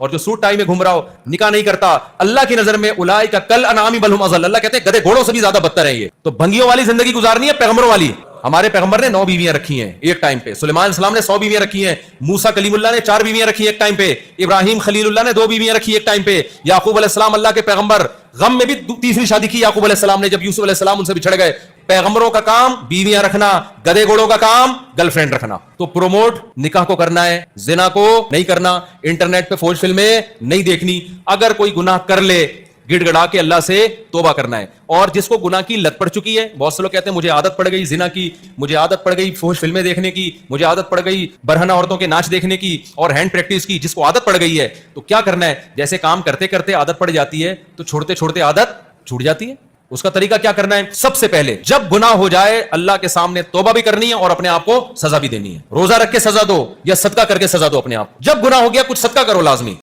और जो suit tie में घूम रहा हो, निकाह नहीं करता, अल्लाह की नजर में उलाई का कल अनामी बलहुम अज़ल, अल्लाह कहते हैं गधे घोड़ों से भी ज्यादा बदतर है ये। तो भंगियों वाली जिंदगी गुजारनी है, पैगंबरों वाली। हमारे पैगंबर ने 9 बीवियां रखी हैं एक टाइम पे, सुलेमान सलाम ने 100 बीवियां रखी हैं, मूसा कलीमुल्लाह ने 4 बीवियां रखी एक टाइम पे, इब्राहिम खलीलुल्लाह ने 2 बीवियां रखी एक टाइम पे, याकूब अलैहिस्सलाम अल्लाह के पैगंबर गम में भी तीसरी शादी की याकूब अलैहिस्सलाम ने, जब यूसुफ अलैहिस्सलाम उनसे बिछड़ गए। पैगंबरों का काम बीवियां रखना, गधे घोड़ों का काम गर्लफ्रेंड रखना। तो प्रोमोट निकाह को करना है, जिना को नहीं करना, इंटरनेट पे फौज फिल्में नहीं देखनी। अगर कोई गुनाह कर ले, गिड़गड़ा के अल्लाह से तौबा करना है। और जिसको गुनाह की लत पड़ चुकी है, बहुत से लोग कहते हैं मुझे आदत पड़ गई जिना की, मुझे आदत पड़ गई फौज फिल्में देखने की, मुझे आदत पड़ गई बरहना औरतों के नाच देखने की और हैंड प्रैक्टिस की। जिसको आदत पड़ गई है तो क्या करना है, जैसे काम करते करते आदत पड़ जाती है तो छोड़ते छोड़ते आदत छूट जाती है। उसका तरीका क्या करना है, सबसे पहले जब गुनाह हो जाए अल्लाह के सामने तौबा भी करनी है और अपने आप को सजा भी देनी है। रोजा रख के सजा दो या सदका करके सजा दो अपने आप। जब गुनाह हो गया कुछ सदका करो लाजमी।